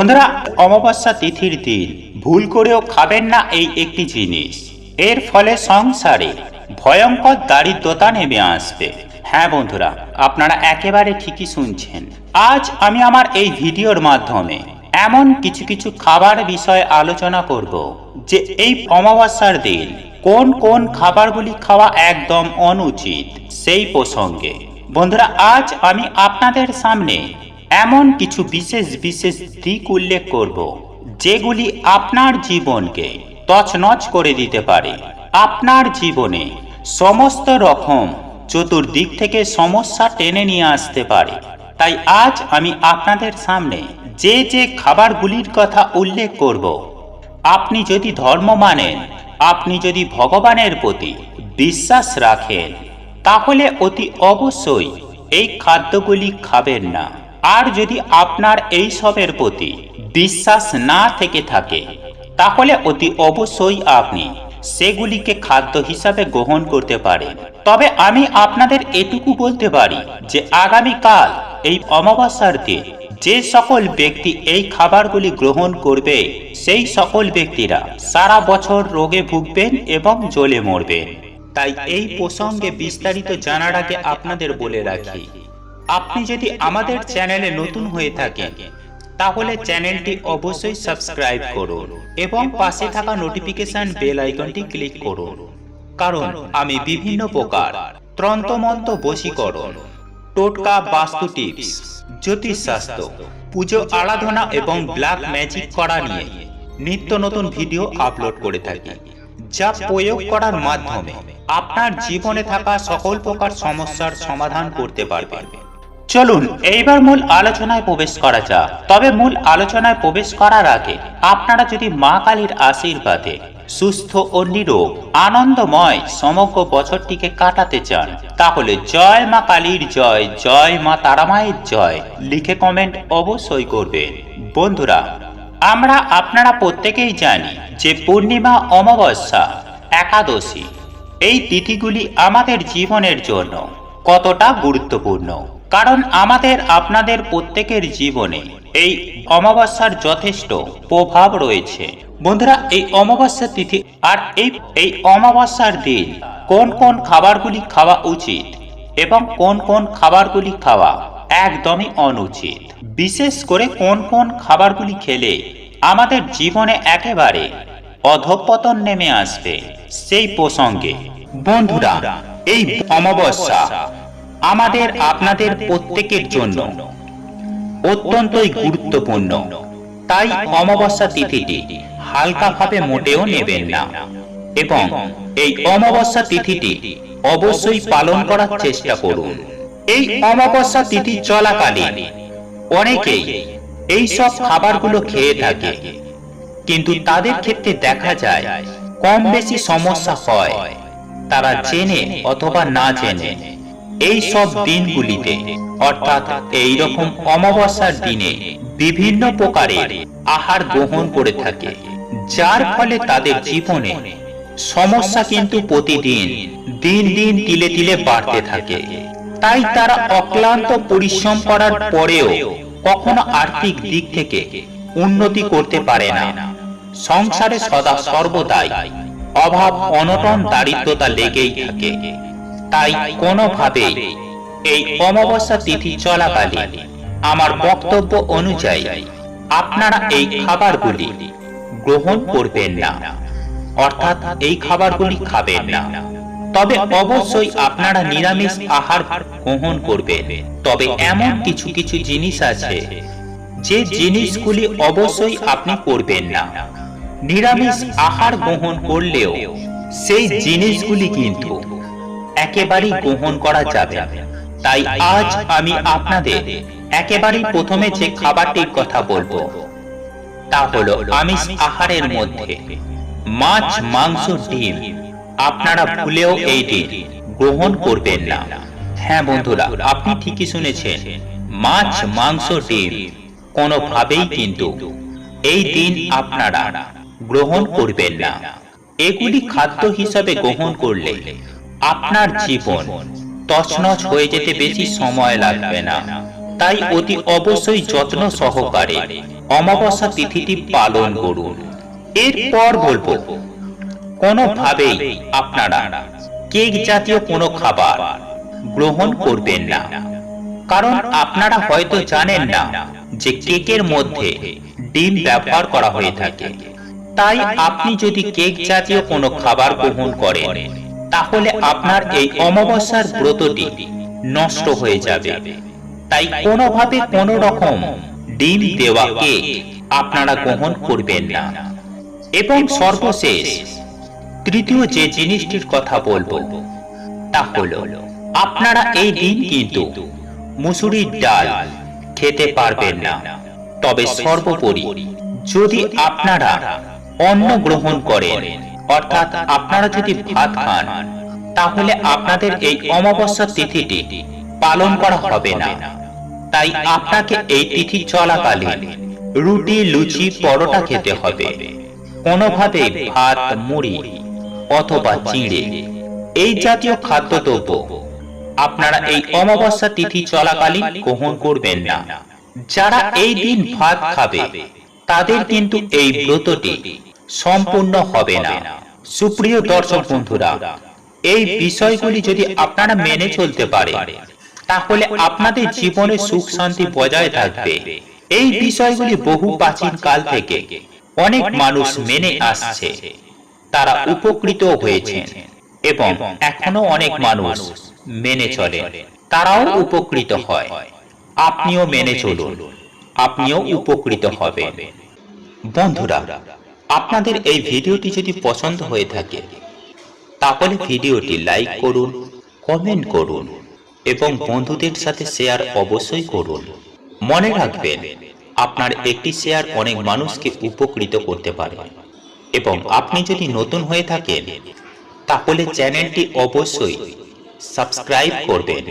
বন্ধুরা, অমাবস্যা তিথির দিন ভুল করেও খাবেন না এই একটি জিনিস। এর ফলে সংসারে ভয়ঙ্কর দারিদ্রতা নেমে আসবে। হ্যাঁ বন্ধুরা, আপনারা একেবারে ঠিকই শুনছেন। আজ আমি আমার এই ভিডিওর মাধ্যমে এমন কিছু কিছু খাবার বিষয়ে আলোচনা করব যে এই অমাবস্যার দিন কোন কোন খাবারগুলি খাওয়া একদম অনুচিত সেই প্রসঙ্গে। বন্ধুরা, আজ আমি আপনাদের সামনে এমন কিছু বিশেষ বিশেষ দিক উল্লেখ করব যেগুলি আপনার জীবনকে তছনছ করে দিতে পারে, আপনার জীবনে সমস্ত রকম চতুর্দিক থেকে সমস্যা টেনে নিয়ে আসতে পারে। তাই আজ আমি আপনাদের সামনে যে যে খাবারগুলির কথা উল্লেখ করব, আপনি যদি ধর্ম মানেন, আপনি যদি ভগবানের প্রতি বিশ্বাস রাখেন, তাহলে অতি অবশ্যই এই খাদ্যগুলি খাবেন না। আর যদি আপনার এই সবের প্রতি বিশ্বাস না থেকে থাকে, তাহলে অতি অবশ্যই আপনি সেগুলিকে খাদ্য হিসাবে গ্রহণ করতে পারেন। তবে আমি আপনাদের এটুকু বলতে পারি যে আগামীকাল এই অমাবস্যার দিন যে সকল ব্যক্তি এই খাবারগুলি গ্রহণ করবে, সেই সকল ব্যক্তিরা সারা বছর রোগে ভুগবেন এবং জ্বলে মরবেন। তাই এই প্রসঙ্গে বিস্তারিত জানার আগে আপনাদের বলে রাখি, আপনি যদি আমাদের চ্যানেলে নতুন হয়ে থাকেন, তাহলে চ্যানেলটি অবশ্যই সাবস্ক্রাইব করুন এবং পাশে থাকা নোটিফিকেশন বেল আইকনটি ক্লিক করুন। কারণ আমি বিভিন্ন প্রকার তন্ত্রমন্ত্র, বশীকরণ, টোটকা, বাস্তু টিপস, জ্যোতিষশাস্ত্র, পুজো আরাধনা এবং ব্ল্যাক ম্যাজিক করা নিয়ে নিত্য নতুন ভিডিও আপলোড করে থাকি, যা প্রয়োগ করার মাধ্যমে আপনার জীবনে থাকা সকল প্রকার সমস্যার সমাধান করতে পারবেন। চলুন এইবার মূল আলোচনায় প্রবেশ করা যাক। তবে মূল আলোচনায় প্রবেশ করার আগে আপনারা যদি মা কালীর আশীর্বাদে সুস্থ ও নিরোগ আনন্দময় সমগ্র বছরটিকে কাটাতে চান, তাহলে জয় মা কালীর জয়, জয় মা তারামায়ের জয় লিখে কমেন্ট অবশ্যই করবেন। বন্ধুরা, আপনারা প্রত্যেকেই জানি যে পূর্ণিমা, অমাবস্যা, একাদশী এই তিথিগুলি আমাদের জীবনের জন্য কতটা গুরুত্বপূর্ণ। কারণ আপনাদের প্রত্যেকের জীবনে এই অমাবস্যার যথেষ্ট প্রভাব রয়েছে। বন্ধুরা, এই অমাবস্যা তিথি আর এই অমাবস্যার দিন কোন কোন খাবারগুলি খাওয়া উচিত এবং কোন কোন খাবারগুলি খাওয়া একদমই অনুচিত, বিশেষ করে কোন কোন খাবারগুলি খেলে আমাদের জীবনে একেবারে অধঃপতন নেমে আসবে সেই প্রসঙ্গে। বন্ধুরা, এই অমাবস্যা আপনাদের প্রত্যেকের জন্য অত্যন্তই গুরুত্বপূর্ণ। তাই অমাবস্যা তিথিটি হালকাভাবে মোটেও নেবেন না এবং এই অমাবস্যা তিথিটি অবশ্যই পালন করার চেষ্টা করুন। এই অমাবস্যা তিথি চলাকালীন অনেকেই এই সব খাবারগুলো খেয়ে থাকে, কিন্তু তাদের ক্ষেত্রে দেখা যায় কম বেশি সমস্যা হয়। তারা জেনে অথবা না জেনে এই সব দিনগুলিতে, অর্থাৎ এই রকম অমাবস্যার দিনে বিভিন্ন প্রকারের আহার গ্রহণ করে থাকে, যার ফলে তাদের জীবনে সমস্যা কিন্তু প্রতিদিন দিন দিন তিলে তিলে বাড়তে থাকে। তাই তারা অক্লান্ত পরিশ্রম করার পরেও কখনো আর্থিক দিক থেকে উন্নতি করতে পারে না। সংসারে সদা সর্বদাই অভাব, অনটন, দারিদ্রতা লেগেই থাকে। তাই কোনোভাবেই এই অমাবস্যা তিথি চলাকালীন আমার বক্তব্য অনুযায়ী আপনারা এই খাবারগুলি গ্রহণ করবেন না, অর্থাৎ এই খাবারগুলি খাবেন না। তবে অবশ্যই আপনারা নিরামিষ আহার গ্রহণ করবেন। তবে এমন কিছু কিছু জিনিস আছে যে জিনিসগুলি অবশ্যই আপনি করবেন না। নিরামিষ আহার গ্রহণ করলেও সেই জিনিসগুলি কিন্তু একেবারেই গ্রহণ করা যাবে। তাই আজ আমি আপনাদের একেবারেই প্রথমে যে খাবারটির কথা বলবো, তা হলো আমিষ আহারের মধ্যে মাছ, মাংস, ডিম আপনারা ভুলেও এই দিন গ্রহণ করবেন না। হ্যাঁ বন্ধুরা, আপনি ঠিকই শুনেছেন, মাছ, মাংস, ডিম কোনোভাবেই কিন্তু এই দিন আপনারা গ্রহণ করবেন না। এগুলি খাদ্য হিসাবে গ্রহণ করলে আপনার জীবন তছনছ হয়ে যেতে বেশি সময় লাগবে না। তাই অতি অবশ্যই যত্ন সহকারে অমাবস্যা তিথিটি পালন করুন। এরপর বলবো, কোনোভাবেই আপনারা কেক জাতীয় কোনো খাবার গ্রহণ করবেন না, কারণ আপনারা হয়তো জানেন না যে কেকের মধ্যে ডিম ব্যবহার করা হয়ে থাকে। তাই আপনি যদি কেক জাতীয় কোনো খাবার গ্রহণ করেন তাহলে আপনার এই অমাবস্যার ব্রতটি নষ্ট হয়ে যাবে। তাই কোনোভাবে কোনো রকম ডিম দেওয়া কেক আপনারা গ্রহণ করবেন না। এবং সর্বশেষ তৃতীয় যে জিনিসটির কথা বলবো তা হলো, আপনারা এই দিন কিন্তু মুসুরির ডাল খেতে পারবেন না। তবে সর্বোপরি যদি আপনারা অন্ন গ্রহণ করেন, অর্থাৎ আপনারা যদি ভাত খান, তাহলে আপনাদের এই অমাবস্যা তিথিটি পালন করা হবে না। তাই আপনাকে এই তিথি চলাকালীন রুটি, লুচি, পরোটা খেতে হবে। কোনোভাবে ভাত, মুড়ি অথবা চিড়ে এই জাতীয় খাদ্যদ্রব্য আপনারা এই অমাবস্যা তিথি চলাকালীন গ্রহণ করবেন না। যারা এই দিন ভাত খাবে তাদের কিন্তু এই ব্রতটি সম্পূর্ণ হবে না। সুপ্রিয় দর্শক বন্ধুরা, এই বিষয়গুলি যদি আপনারা মেনে চলতে পারে তাহলে আপনাদের জীবনে সুখ শান্তি বজায় থাকবে। এই বিষয়গুলি বহু প্রাচীন কাল থেকে অনেক মানুষ মেনে আসছে, তারা উপকৃত হয়েছেন এবং এখনো অনেক মানুষ মেনে চলে, তারাও উপকৃত হয়। আপনিও মেনে চলুন, আপনিও উপকৃত হবেন। বন্ধুরা, আপনাদের এই ভিডিওটি যদি পছন্দ হয়ে থাকে তাহলে ভিডিওটি লাইক করুন, কমেন্ট করুন এবং বন্ধুদের সাথে শেয়ার অবশ্যই করুন। মনে রাখবেন, আপনার একটি শেয়ার অনেক মানুষকে উপকৃত করতে পারে। এবং আপনি যদি নতুন হয়ে থাকেন তাহলে চ্যানেলটি অবশ্যই সাবস্ক্রাইব করবেন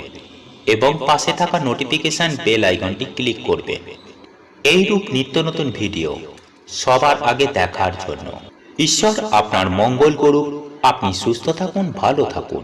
এবং পাশে থাকা নোটিফিকেশন বেল আইকনটি ক্লিক করবেন এইরূপ নিত্য নতুন ভিডিও সবার আগে দেখার জন্য। ঈশ্বর আপনার মঙ্গল করুক। আপনি সুস্থ থাকুন, ভালো থাকুন।